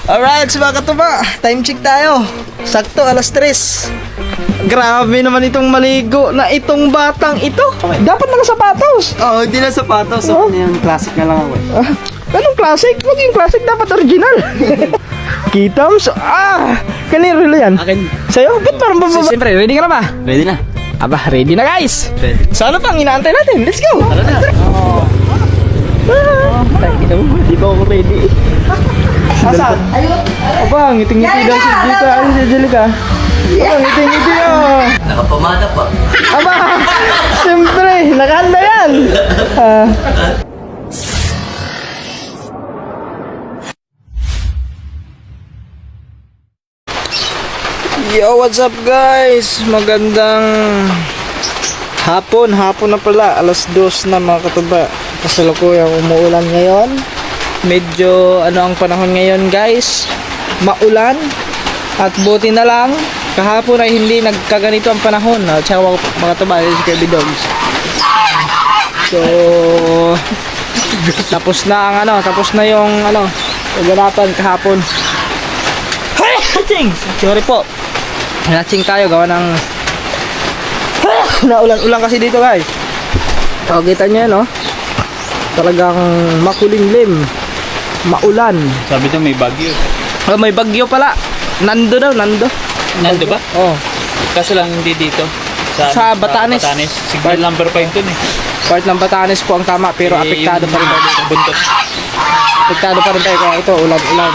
Alright, mga katuba, time check tayo. Sakto, alas 3. Grabe naman itong maligo na itong batang ito. Dapat nakasapatos. Oo, hindi na sapatos. So, yung classic na lang ako. Anong classic? Huwag yung classic, dapat original. Kitams? Kanino rilo yan? Akin. Sa'yo? Ba't parang bababa? Siyempre, ready ka na ba? Ready na. Aba, ready na guys. Ready. So ano pang inaantay natin? Let's go! Tara na. Hindi pa ako ready. Asan? Aba, ngiting-ngiti daw si Jika. Ano si Angelica? Aba, ngiting-ngiti Nakapamada pa. Aba, siyempre, nakahanda yan. Yo, what's up guys? Magandang hapon na pala. Alas 2 na mga katuba. Kasalukuyang umuulan ngayon. Medyo ano ang panahon ngayon guys, maulan. At buti na lang kahapon ay hindi nagkaganito ang panahon. Tsaka mga katuba, si Kirby Dogs. So tapos na ang tapos na yung kaganapan kahapon. Sorry po. Natching tayo gawa ng naulan-ulan kasi dito guys. Kita nyo yan talagang makulimlim, maulan. Sabi daw may bagyo. May bagyo pala. Nando daw, Nando ba? Oo. Kaso lang hindi dito. Sa Batanes. Signal number 5 dun eh. Part ng Batanes po ang tama, pero apektado pa rin tayo dito. Buntot. Apektado pa rin tayo kaya ito ulan-ulan.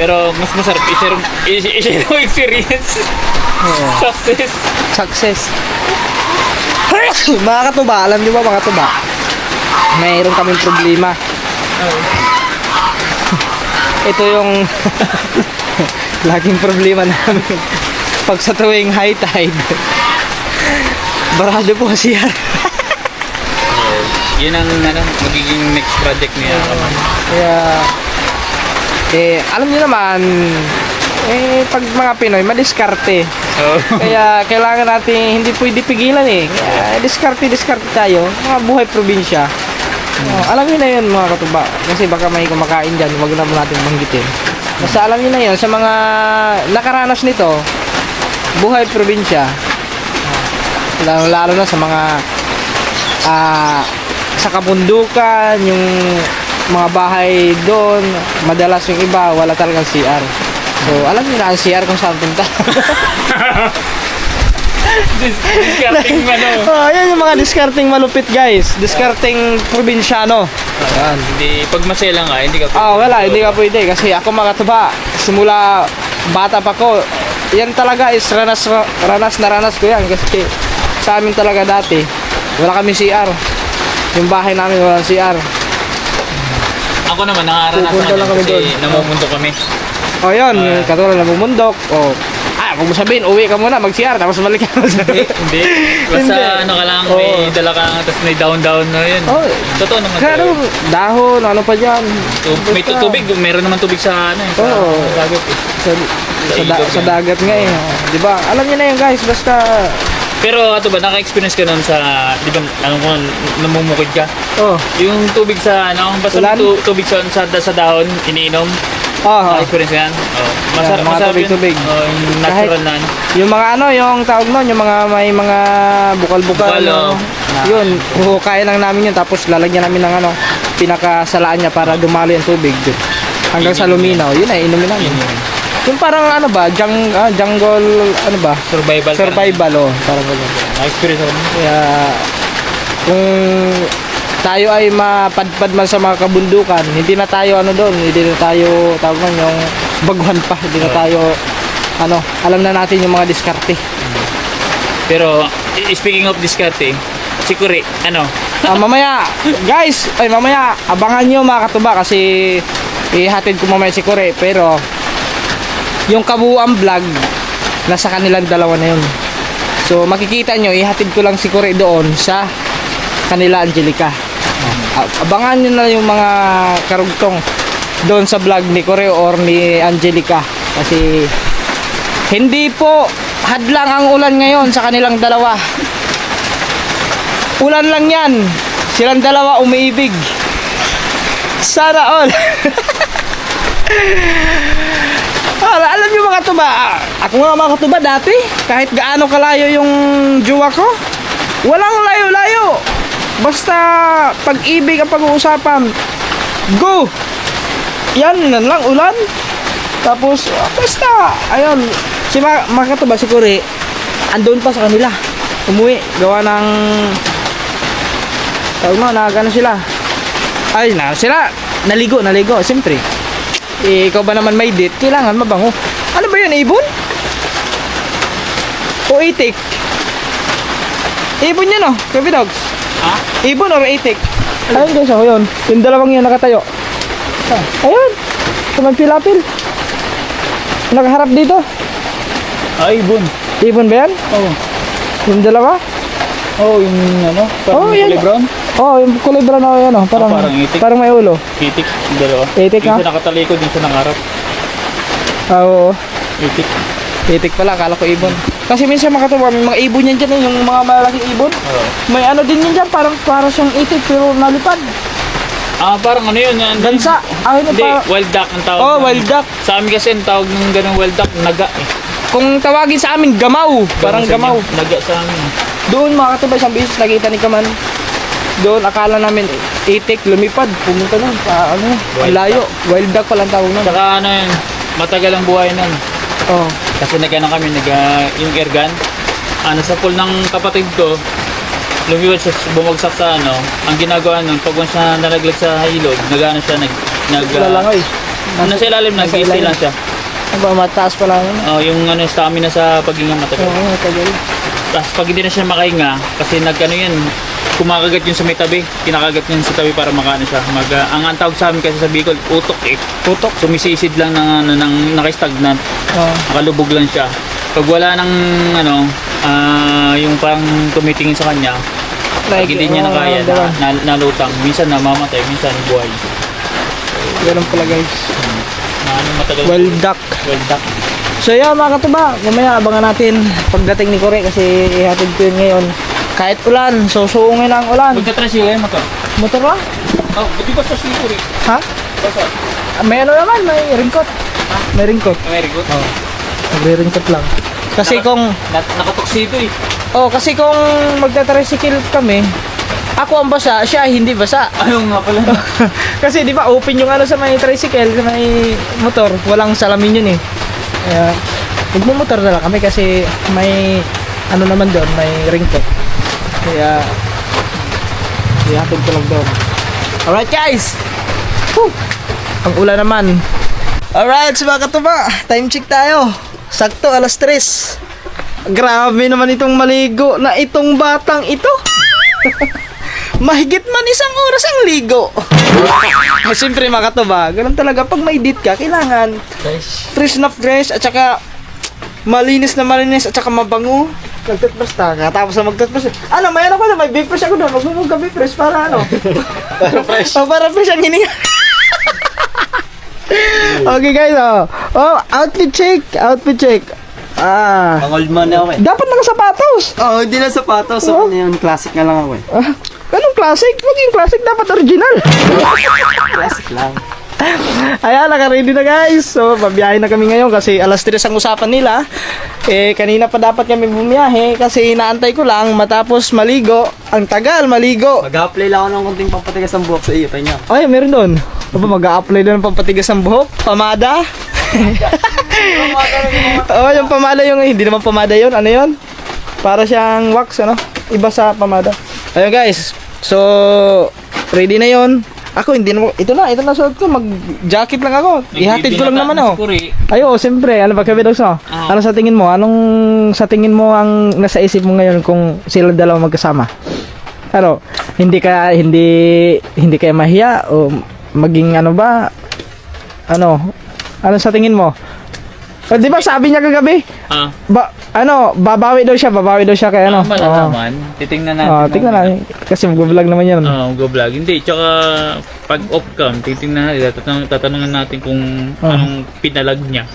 Pero mas masarap i-share mo experience. Success. Mga katuba, alam niyo ba mga katuba? Mayroon kaming problema. Ito yung laging problema namin. Pag sa tuwing high tide, barado po siya. Yun ang magiging next project niya. Kaya alam niyo naman, pag mga Pinoy, madiskarte. Kaya kailangan natin, hindi pwede pigilan Kaya diskarte tayo, mga buhay probinsya. Alam niyo na yun mga katuba. Kasi baka may kumakain dyan, wag na natin banggitin. Basta alam niyo na yun, sa mga nakaranas nito, buhay probinsya. Lalo na sa mga sa kabundukan, yung mga bahay doon, madalas yung iba wala talagang CR. So alam niyo na ang CR kung saan punta. Discarding yan yung mga discarding malupit guys. Discarding probinsyano. Yan. Hindi, pag masela nga, hindi ka wala, hindi ka pwede. Kasi ako mga katuba, simula bata pa ko, yan talaga is ranas ko yan. Kasi sa amin talaga dati, wala kami CR. Yung bahay namin wala CR. Ako naman, nakaranasan kami kasi namumundok kami. Yun, katulad namumundok. Kung mo sabihin, uwi ka muna, mag-CR, tapos balik ka. Hindi. Basta ka lang, may dala ka, tapos may down na yun. Totoo naman. Kaya dahon, ano pa dyan. May tubig, meron naman tubig sa dagat Sa dagat nga diba? Alam niyo na yun guys, basta. Pero ba, naka-experience ka nun sa, di ba, namumukid ka? Yung tubig sa, basta tubig sa dahon, iniinom. Naka-experience ka yan? Masarap yun. Tubig. Yung natural na. Yung mga yung tawag nun, yung mga may mga bukal-bukal. Yun, kaya lang namin yun, tapos lalagyan namin ng pinakasalaan niya para dumalo yung tubig. Hanggang sa luminaw, yun ay inumin namin. Yung parang jungle, survival, parang gano'n. Na-experience ako. Kaya, kung tayo ay mapadpad man sa mga kabundukan, hindi na tayo hindi na tayo, tawag man yung baguhan pa, hindi na tayo, alam na natin yung mga diskarte. Pero, speaking of diskarte, si Kuri, mamaya, guys, mamaya, abangan nyo mga katuba kasi ihatid ko mamaya si Kuri, pero, yung kabuuan vlog nasa kanilang dalawa na yun. So makikita nyo, ihatid ko lang si Kuri doon sa kanila Angelica. Abangan nyo na yung mga karugtong doon sa vlog ni Kuri or ni Angelica. Kasi hindi po hadlang ang ulan ngayon sa kanilang dalawa. Ulan lang yan. Silang dalawa umiibig. Sana all. katuba, ako nga mga katuba dati, kahit gaano kalayo yung jowa ko, walang layo-layo. Basta pag-ibig ang pag-uusapan. Go! Yan lang, ulan. Tapos, basta, ayun. Si mga katuba, si Kuri, andun pa sa kanila. Umuwi, gawa ng... Tawag mo, nakagano sila. Ay, na sila. Naligo. Siyempre. Eh, ikaw ba naman may date? Kailangan mabango. Ano ba yun, ibon? O itik? Ibon yun, oh. Kabi dogs. Ha? Ibon or itik? Ayun guys, ako yun. Yung dalawang yun nakatayo. Ayun. Tumagpilapil. Nakaharap dito. Ay, ibon. Ibon ba yan? Oo. Yung dalawa? Oo, yung ano, parang yan. kulay brown. Oh, yung kulay brown na yan, oh. Parang, parang itik. parang may ulo. Itik, yung dalawa. Itik, Yung ha? sa nakatalikod, yung sa nangarap. Oo. Itik. Itik pala, akala ko ibon. Kasi minsan makatawa, may mga ibon yan dyan, yung mga malaking ibon. Oo. May ano din yan dyan, parang siyang itik pero nalipad. Ah, parang ano yun? Gansa. Ay, Hindi, pa. wild duck ang tawag. Oh, namin. wild duck. Sa amin kasi ang tawag ng ganung wild duck, naga eh. Kung tawagin sa amin, gamaw. Parang Sa gamaw. inyo, Naga sa amin. Doon mga katubay, isang beses nakita ni Kaman. Doon, akala namin itik, lumipad. Pumunta nun sa ano, Wild layo. Wild duck palang tawag nun. Saka ano yun, matagal ang buhay nun. Oh. Kasi nagano kami, yung airgun. Ano sa pool ng kapatid ko, lumiwat siya, bumagsak sa ano. Ang ginagawa nun, pag once na nalaglag sa ilog, nagano siya, Lalangoy. nasa ilalim, nasa nag-easy ilalim. lang siya. Ano ba, mataas pala yun? Oh, yung ano, stamina sa paghinga matagal. Oo, matagal. Tapos pag hindi na siya makahinga, kasi nagano yan, kumakagat yun sa may tabi, kinakagat yun sa tabi para makano siya. Ang tawag sa amin kasi sa Bicol, utok eh. Tutok. Sumisisid lang ng nakastagnant, Oh. nakalubog lang siya. Pag wala ng ano, yung parang tumitingin sa kanya, pag hindi niya na kaya, nalutang, minsan namamatay, minsan buhay. Ganun pala guys. Ano matagal. Wild duck. Wild duck. So yan mga katuba, mamaya abangan natin pagdating ni Kore kasi ihatid ko yun ngayon. Kahit ulan, susuungin ang ulan. Magta-trash yun, motor. Motor lang? Oh, buti ba sa siko rin? Ha? Basta. May ano naman, may ringkot. May ringkot. Very good. Oh. Magre-ringkot lang. Kasi kung Nakatoksito eh. kasi kung magta-tricycle kami, ako ang basa, siya hindi basa. Ayaw nga pala. Kasi di ba open yung ano sa may tricycle, sa may motor, walang salamin yun eh. Kaya magmumotor na lang kami kasi may ano naman doon, may ringkot. Kaya ihatid ko lang doon. Alright guys! Whew! Ang ulan naman. Alright, sa mga katuba, time check tayo. Sakto, alas 3. Grabe naman itong maligo na itong batang ito. Mahigit man isang oras ang ligo. Siyempre mga katuba, ganun talaga. Pag may date ka, kailangan fresh na fresh at saka malinis na malinis at saka mabango. Magtutbrush ka, tapos na magtutbrush. Ano, may ano ko na, may big fresh ako doon. Magmumug ka big fresh para ano? Para fresh. Oh, para fresh ang hininga. Okay guys, oh, outfit check. Pang old man na ako eh. Dapat nakasapatos. Oo, hindi na sapatos. Oh. So, yun, classic na lang ako eh. Anong classic? Maging classic, dapat original. Classic lang. Ayan, naka-ready na guys. So, babiyahe na kami ngayon kasi alas 3 ang usapan nila. Eh, kanina pa dapat kami bumiyahe kasi inaantay ko lang matapos maligo. Ang tagal maligo. Mag-apply lang ako ng konting pampatigas ng buhok sa iyo, tayo niya. Ay, meron doon. Aba, mag-a-apply doon ng pampatigas ng buhok. Pamada. Oh, yung pamada yung hindi naman pamada yun. Ano yun? Para siyang wax, ano? Iba sa pamada. Ayun guys. So, ready na yon. Ako hindi na, ito na suot ko, mag-jacket lang ako. Ihatid ko lang naman ako. Ayo, siyempre, ano ba kami daw sa? Ano sa tingin mo? Anong sa tingin mo ang nasa isip mo ngayon kung sila dalawa magkasama? Ano, hindi kaya mahiya o maging ano ba? Ano sa tingin mo? O, di ba sabi niya kagabi? Babawi daw siya kaya ano? Malalaman. Titingnan natin. Tingnan natin. Kasi mag-vlog naman yan. Mag-vlog. Hindi, tsaka pag off cam, titingnan natin, tatanungin natin kung anong pinalag niya.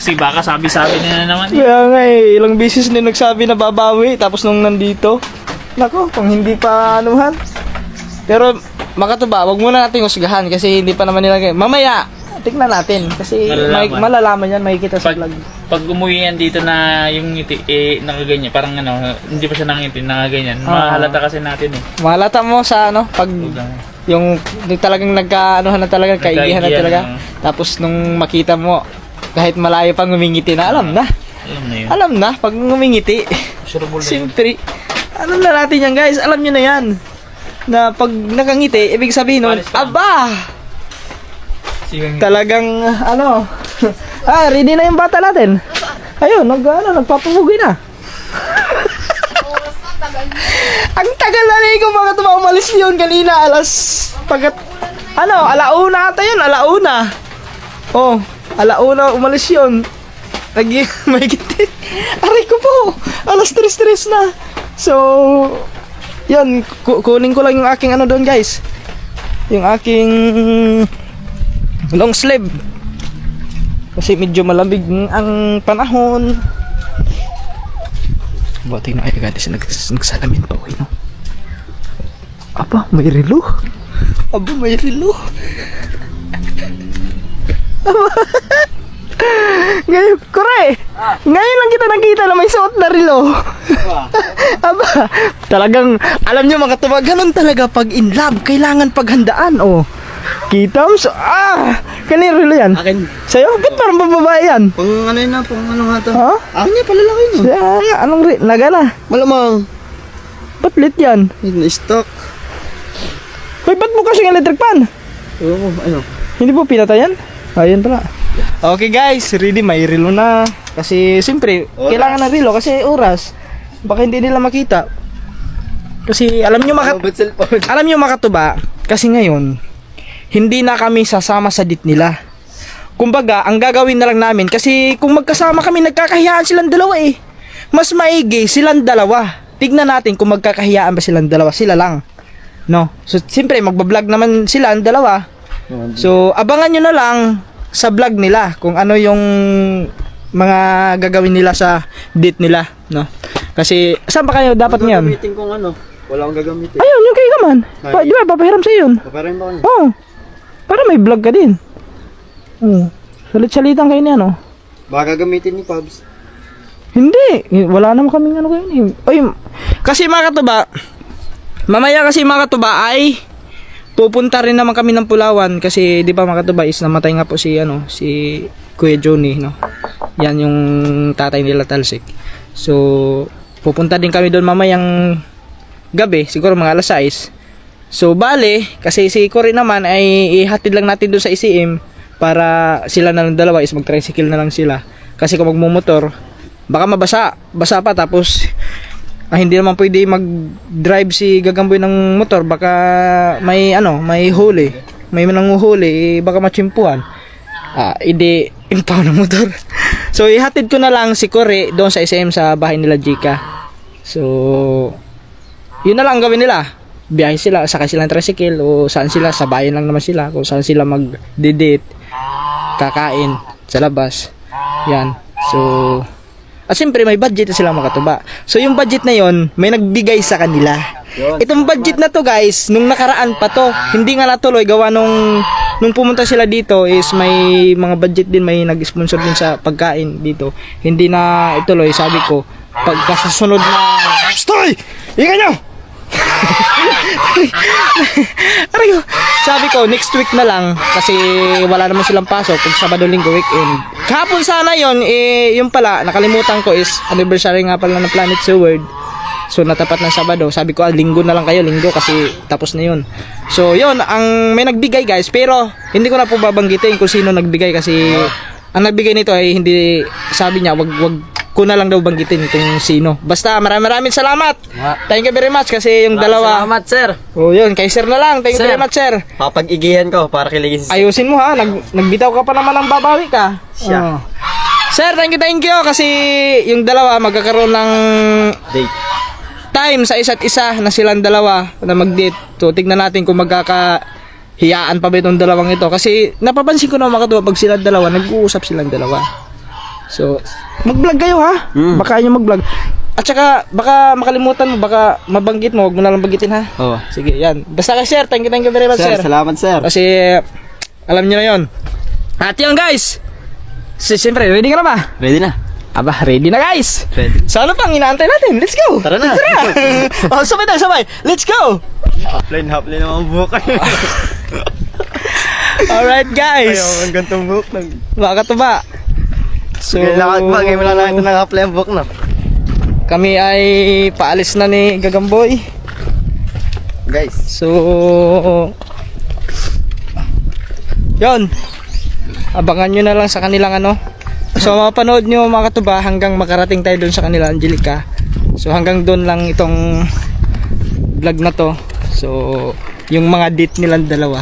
Kasi baka sabi-sabi na naman eh. Kaya nga ilang beses na nagsabi na babawi, tapos nung nandito, nako, kung hindi pa anuhan. Pero, makatuba, wag muna natin husgahan kasi hindi pa naman nila. Mamaya, tignan natin. Kasi Malalaman. malalaman yan, makikita sa vlog. Pag umuwi yan dito na yung ngiti, nakaganyan, parang hindi pa siya nangiti, nakaganyan. Mahalata kasi natin eh. Malata mo sa pag yung talagang nagka-anuhan na talaga, kaigihan na talaga. Tapos nung makita mo, kahit malayo pang ngumingiti na, alam na. Alam na yun. Alam na, pag ngumingiti. Surable na yun. Siyempre, alam na natin yan guys, alam nyo na yan. Na pag nakangiti, ibig sabihin nun, Palis ka. aba! Talagang, ready na yung bata natin. Ayun, nagpapabugi na. Ang tagal na rin kung mga umalis yun kanina, alauna ata yun, alauna. Oh, alauna umalis yun. May giti. Aray ko po, alas 3 na. So, yan, kunin ko lang yung aking doon guys. Yung aking long sleeve. Kasi medyo malamig ang panahon. Buti na kayo guys, nagsalamin pa ako, no? Aba, may relo. Aba, may relo. Aba. Ngayon, kore! Ngayon lang kita nakita na may suot na relo. Aba, talagang, alam nyo mga tuba, ganun talaga pag in love, kailangan paghandaan, oh. Kita mo, kanina relo yan? Akin. Sa'yo? Ba't parang babae yan? Pang ano yun na, pang ano nga to. Ha? Akin niya, palalaki no. Anong nagana? Malamang. Ba't lit yan? Stock. Hoy, ba't mo kasing electric pan? Oo, ano. Hindi po pinatayan? Ayun pala. Okay guys, ready, may relo na. Kasi siyempre, kailangan ng relo kasi oras. Baka hindi nila makita. Kasi alam nyo alam nyo makatuba, kasi ngayon, hindi na kami sasama sa date nila. Kumbaga, ang gagawin na lang namin, kasi kung magkasama kami, nagkakahiyaan silang dalawa eh. Mas maigi silang dalawa. Tignan natin kung magkakahiyaan ba silang dalawa, sila lang. No? So, siyempre, magbablog naman sila ang dalawa. So, abangan nyo na lang sa vlog nila kung ano yung mga gagawin nila sa date nila, no? Kasi, saan ba kayo dapat ngayon? Gagamitin kong wala akong gagamitin. Ayun, yung kay Kaman. Di ba, papahiram sa'yo yun? Paparin ba ko niya? Oo. Para may vlog ka din. Oo. Salit-salitan kayo niya, no? Baka gagamitin ni Pabs. Hindi. Wala naman kaming kayo niya. Ay, kasi mga katuba, mamaya kasi mga katuba ay pupunta rin naman kami ng Pulawan kasi di ba mga katuba is namatay nga po si Kuya Johnny, no. Yan yung tatay nila Talsik. So pupunta din kami doon mamayang gabi, siguro mga alas 6. So bale, kasi si Cory naman ay ihatid lang natin doon sa ICM para sila na lang dalawa is mag-tricycle na lang sila. Kasi kung magmumotor, baka basa pa tapos hindi naman pwede mag-drive si Gagamboy ng motor, baka may huli. May nanguhuli, baka matsimpuhan. Hindi impaw ng motor. So ihatid ko na lang si Cory doon sa SM sa bahay nila Jika. So yun na lang ang gawin nila. Biyahe sila, sakay sila ng tricycle o saan sila, sa bayan lang naman sila, kung saan sila mag-date, kakain sa labas. Yan. So at siyempre may budget na sila makatuba. So yung budget na yon may nagbigay sa kanila. Itong budget na to guys, nung nakaraan pa to, hindi nga natuloy gawa nung pumunta sila dito is may mga budget din, may nag-sponsor din sa pagkain dito. Hindi na ituloy, sabi ko, pagkasunod na Stoy! Ingay nyo! Aray, sabi ko next week na lang kasi wala naman silang pasok pag Sabado, Linggo, weekend. Kahapon sana yon, yung pala nakalimutan ko is anniversary nga pala ng Planet Seward. So natapat ng Sabado, sabi ko Linggo na lang kayo, Linggo kasi tapos na yun. So yon ang may nagbigay guys, pero hindi ko na po babanggitin kung sino nagbigay kasi ang nagbigay nito ay hindi, sabi niya wag ko na lang daw banggitin kung sino. Basta maraming salamat. Thank you very much kasi yung dalawa. Salamat, sir. Oh, yun, kay sir na lang. Thank you Sir. very much, sir. Papag-igihan ko para kiligin si Ayusin mo ha. Nagbitaw ka pa naman ng babawi ka. Siya. Oh. Sir, thank you kasi yung dalawa magkakaroon ng date. time sa isa't isa na silang dalawa na mag-date. So, tignan natin kung magkakahiyaan pa ba itong dalawang ito. Kasi napapansin ko na makatuwa pag silang dalawa, nag-uusap silang dalawa. So, mag-vlog kayo ha. Baka nyo mag-vlog. At saka, baka makalimutan mo, baka mabanggit mo, huwag mo na lang banggitin ha. Oo. Sige, yan. Basta ka sir, thank you very much sir. Sir, salamat, sir. Kasi, alam nyo na yun. At yun guys. Siyempre, ready ka na ba? Ready na. Aba, ready na guys. Ready. So ano pang inaantay natin? Let's go. Tara na. Oh, sabay tayo, sabay. Let's go. Half-line naman buhok. Alright guys. Ayaw, ang gantong buhok. Mga katuba. So, Lakad ba? Ngayon lang nakita ng half-line buhok na. kami ay paalis na ni Gagamboy. Guys. So, yun. Abangan nyo na lang sa kanilang ano. So, mapanood nyo mga katuba hanggang makarating tayo doon sa kanila, Angelica. So, hanggang doon lang itong vlog na to. So, yung mga date nilang dalawa.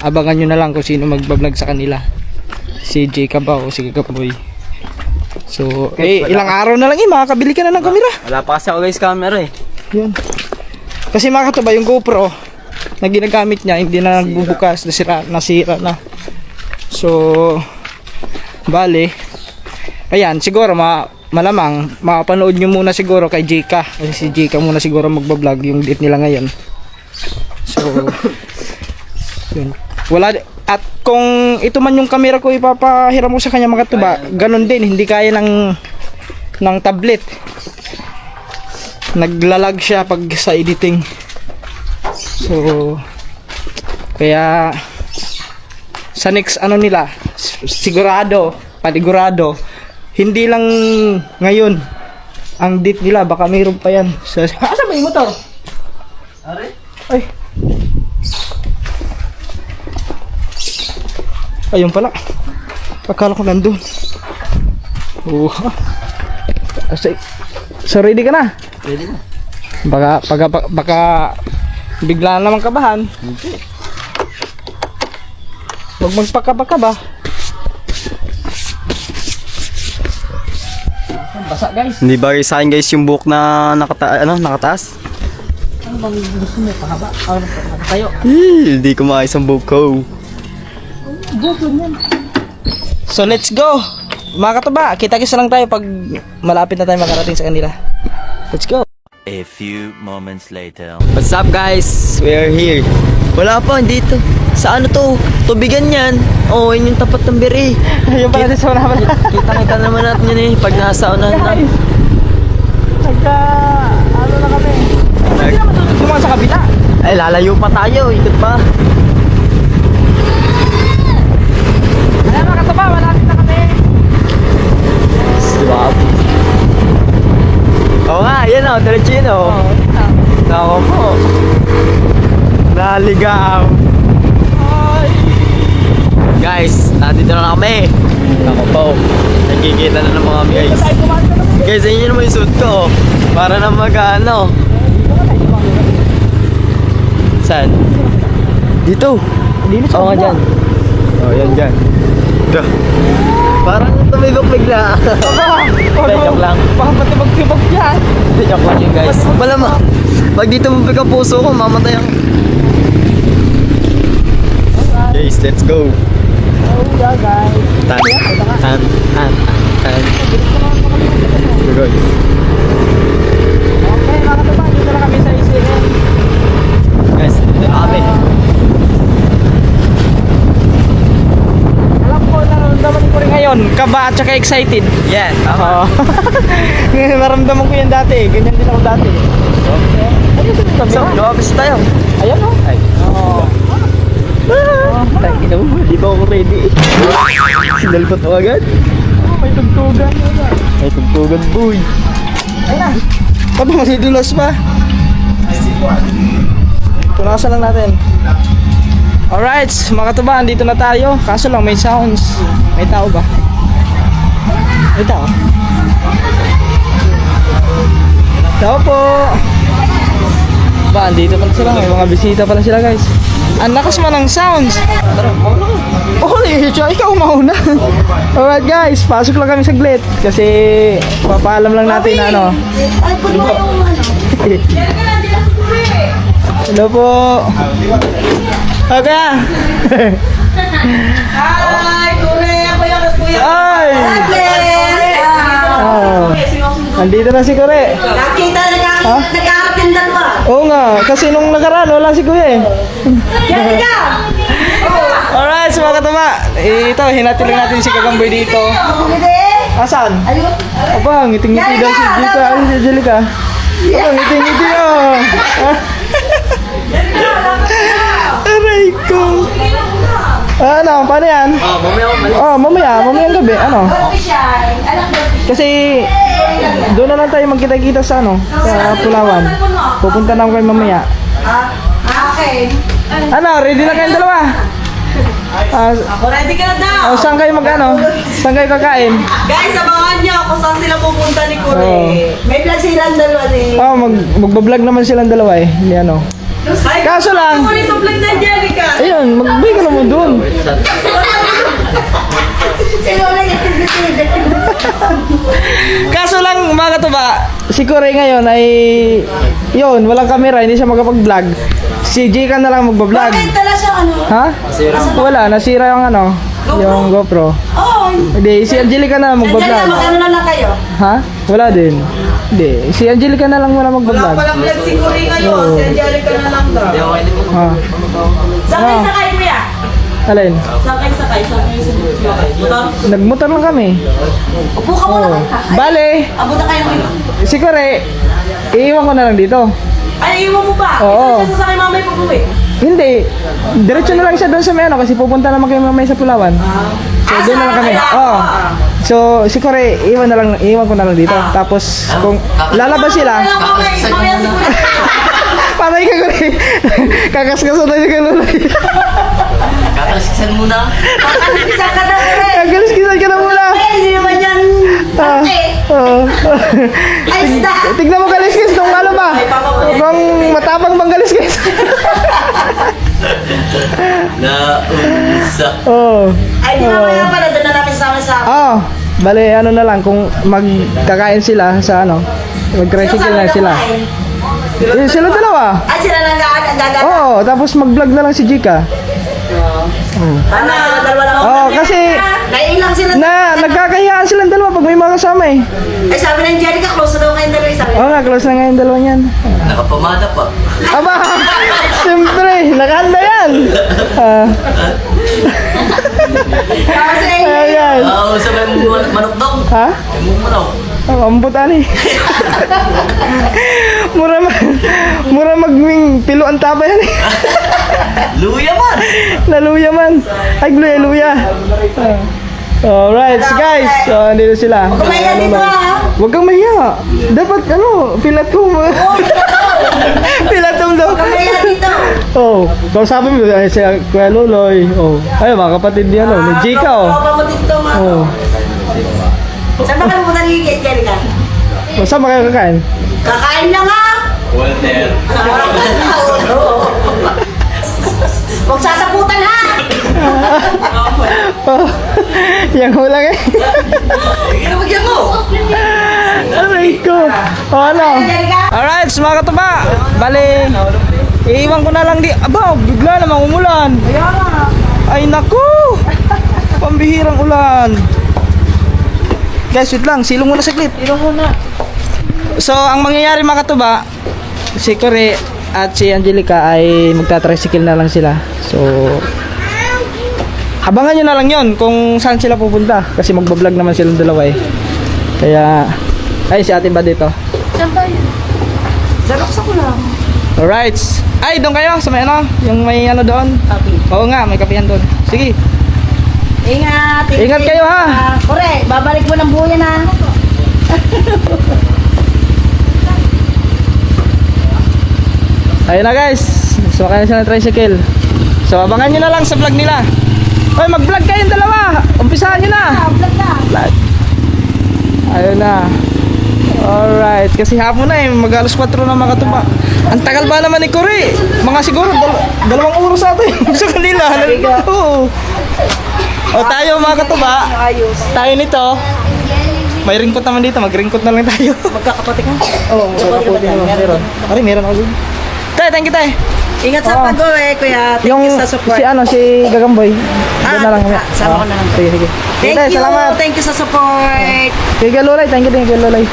Abangan nyo na lang kung sino magbablog sa kanila. Si Jacob ba o si Gagamboy. So, ilang araw na lang makakabili ka na ng camera. Wala pa kasi ako guys camera eh. Yun. Kasi mga katuba, yung GoPro na ginagamit niya, hindi na nagbubukas, nasira na. So, bale, ayan, siguro malamang, makapanood nyo muna siguro kay Jika. Kasi si Jika muna siguro magbablog yung date nila ngayon. So, yun. Wala, at kung ito man yung camera ko ipapahiram mo sa kanya mga katuba, ganun din, hindi kaya ng tablet. Naglalag siya pag sa editing. So, kaya sa next ano nila, panigurado, hindi lang ngayon ang date nila, baka mayroon pa yan. So, asa ba yung motor? Are? Ay. Ayun pala. Akala ko nandun. So, ready ka na? Ready na. Baka bigla naman kabahan. Hindi. Huwag magpakabaka ba? Basa guys. Hindi bagay sa akin guys yung buhok na nakataas? Ano bang gusto mo? Pahaba? Tayo. Hindi ko maayos ang buhok ko. So let's go. Mga katuba, kita-kisa lang tayo pag malapit na tayo makarating sa kanila. Let's go. A few moments later. What's up guys? We are here. Wala pa, dito. Sa ano to? Tubigan yan. Oh, yun yung tapat ng biri. Ayun pala sa una pala. Kita naman natin yun eh. Pag nasa unahan na. Ano na kami? Hindi naman tutulungan sa kabila. Ay, lalayo pa tayo. Ikot pa. Ayan mga katuba, malapit na kami. Swap. Oo nga, yan o. Diretso yun o. Nako po. Naligaw. Guys, nandito na kami. Ako po. Nakikita na naman kami guys. Guys, yun naman yung suit ko. Para na mag-ano. Saan? Dito. Oo nga dyan. Oo, yan dyan. Duh. Parang tumibok bigla. Joke lang. Baka matibag-tibag yan. Joke lang yun guys. Malamang. Pag dito mabig ang puso ko, mamatay ang... Guys, let's go. Oh yeah guys. Tan. So guys. Okay mga katuba, dito na kami sa ICM. Guys, dito na kami. Alam ko, naramdaman ko rin ngayon, kaba at saka excited. Yeah, Oo. Naramdaman ko yan dati, ganyan din ako dati. Ayun sa kami. So, lumabas tayo. Ayan o. Ay. Oo. Tangina mo, di ba ako ready? Sinalpot mo agad? May tugtugan. May tugtugan, boy. Ayun na. Pati masidulas pa. Punasan lang natin. Alright, mga katuba, dito na tayo. Kaso lang may sounds. May tao ba? May tao? Tao po. Ba, andito pala sila. May mga bisita pala sila guys. Ang lakas man ng sounds. Oh, ikaw mauna. Alright guys, pasok lang kami saglit. Kasi papaalam lang natin na ano. Hello po. Okay. Hi, kuya! Kuya, kuya! Ay! Oh. Andito na si Kore. Nakita na nag-aaratindan ba? Oo nga, kasi nung nakaraan wala si Kuya eh. Yan ka! Alright, so mga katama, ito, hinati lang natin si Gagamboy dito. Hindi. Asan? Ayun. Aba, ngiting-ngiti daw si Jika. Ay, si Angelica. Aba, ngiting-ngiti oh. Aray ko. Ano, paano yan? Mamaya gabi. Ano? Kasi doon na lang tayo magkita-kita sa ano, sa Pulawan. Pupunta na ako kayo mamaya. Okay. Ano, ready na kayong dalawa? Ready ka na daw. Saan kayo mag-ano? Saan kayo kakain? Guys, abangan niyo kung saan sila pupunta ni Kure. Oo. May vlog silang dalawa eh. Magbablog naman silang dalawa eh. Hindi ano. Kaso lang, Kure sa vlog na Angelica. ayun, magbigay ka naman doon. Sino na yung Kaso lang mga katuba, si Corey ngayon ay, yun, walang camera, hindi siya makapag-vlog. Si Jika na lang magbablog. Bakit tala siya ano? Ha? Wala, nasira yung ano, yung GoPro. Oo. Hindi, si Angelica na lang Angelica, magbablog. mag-ano na lang kayo? Ha? Wala din. Hindi, si Angelica na lang muna magbablog. vlog si Kure ngayon. Si Angelica na lang daw. Ha? Sakay kuya. Alin? Sakay. Sakay sa motor. Nagmotor lang kami. Upo ka muna. Bale, Abutan kayo ng si Corey, iiwan ko na lang dito. Ay, iwan mo ba? Oo. Isa siya sasakay mamay pag-uwi. Hindi. Diretso na lang siya doon sa may ano kasi pupunta naman kayo mamaya sa Pulawan. So doon na lang kami. Oh. So si Corey, iwan ko na lang dito. Tapos kung lalabas sila, Mamaya si Kuya. patay ka Corey. Kakaskaso na siya ganun. Kakalaskisan muna. Isa ka daw ulit. Kakaskasan ka na muna. Ay, hindi naman yan. Ah. Oh. Ay, isda. Tignan mo kaliskis kung ano ba. Kung matapang bang kaliskis. Nausa. Oh. Ay, di mamaya pala. Doon na namin sama. Oh. Bale, ano na lang kung magkakain sila sa ano. Mag-tricycle na sila. Sila dalawa. Ay, sila nang gagana. Oo, tapos mag-vlog na lang si Jika. Ano, sila dalawa lang. Oo, kasi Naiilang sila. nagkakayaan silang dalawa pag may mga kasama eh. Ay, sabi ng Angelica, close na daw kayong dalawa. Sabi Oo nga, close na nga yung dalawa niyan. Nakapamada pa. Aba, siyempre, nakahanda yan. Tapos eh, Ayan. Usap mo manok daw. Ha? Ay mo manok. Oh, ambutan eh. mura magming pilo ang tapa yan eh. Luya man. Naluya man. Ay, luya. Alright, guys. So, andito sila. kumaya dito ha. Huwag kang mahiya. Dapat, pilatum. Pilatum daw. Kumaya dito. Oh, kausapin mo si Kuya Loloy. Oh, ay mga kapatid niya ni Jika oh. Tropa mo dito mga. Oh. Saan ba kayo pumunta ni Angelica? O, saan ba kayo kakain? Kakain na nga. Walter. Huwag sasaputan ha. Oh, yang lang eh. Ginabagyan mo. Aray ko. Oh, ano? Angelica. Alright, mga katuba. Bali, iiwan ko na lang di. Aba, bigla namang umulan. Ay, naku. Pambihirang ulan. Guys, wait lang. Silong muna saglit. Silong muna. So, ang mangyayari mga katuba, si Corey at si Angelica ay magta-tricycle na lang sila. So, abangan nyo na lang yon kung saan sila pupunta. Kasi magbablog naman silang dalawa eh. Kaya, ay si ate ba dito? Sarok sa kulang. Alright. Ay, doon kayo sa may ano? Yung may ano doon? Oo nga, may kapihan doon. Sige. Ingat. Ingat kayo, ha? Correct. Babalik mo ng buyan ha. Ayun na guys. So, kaya sila ng tricycle. So, abangan nyo na lang sa vlog nila. Hoy, mag-vlog kayong dalawa. Umpisahan nyo na. Vlog na. Vlog. Ayun na. Alright. Kasi hapon na eh. Mag-alas 4 na mga katuba. Ang tagal ba naman ni Corey? Mga siguro dalawang oras ata yung sa kanila. Oo. O tayo mga katuba. Tayo nito. May ringkot naman dito. Mag-ringkot na lang tayo. Magkakapati ka? Oo, magkakaputi naman. Meron. Ay, meron ako dun. Tay, thank you, tay. Ingat sa pag-uwi, kuya. Thank Yung you sa support. si Gagamboy. Doon na lang kami. sama ko na lang. Sige, sige. Thank Tay, you. salamat. Thank you sa support. Kay Kuya Lolay, thank you din Kuya Lolay.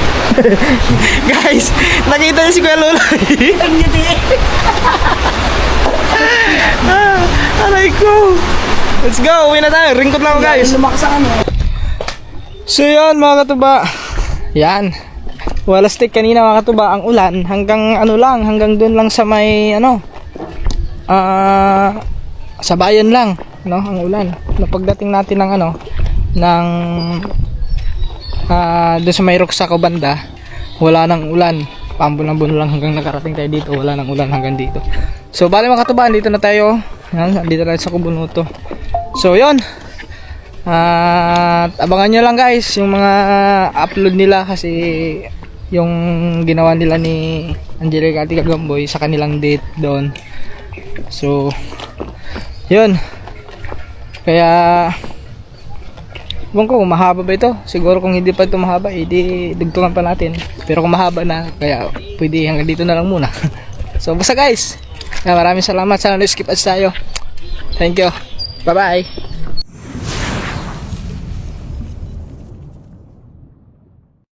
Guys, nakita niyo si Kuya Lolay. Aray ko. Let's go, uwi na tayo. Ringkot lang ako guys. Lumakas ang ano. So yun mga katuba. Yan. Wala stick kanina mga katuba. Ang ulan hanggang ano lang. Hanggang dun lang sa may ano. Sa bayan lang. No, ang ulan. Na pagdating natin ng ano. Ng dun sa may Roxaco banda. Wala nang ulan. Pambulambun lang hanggang nakarating tayo dito. Wala nang ulan hanggang dito. So bali mga katuba. Dito na tayo. Yan, dito na sa Kubunuto. So yun. At abangan nyo lang guys yung mga upload nila kasi yung ginawa nila ni Angelica at Kagamboy sa kanilang date doon. So yun. Kaya kung mahaba ba ito? Siguro kung hindi pa ito mahaba, edi dugtungan pa natin. Pero kung mahaba na, kaya pwede hanggang dito na lang muna. So basta guys, maraming salamat. Sana no skip ads tayo. Thank you. Bye bye.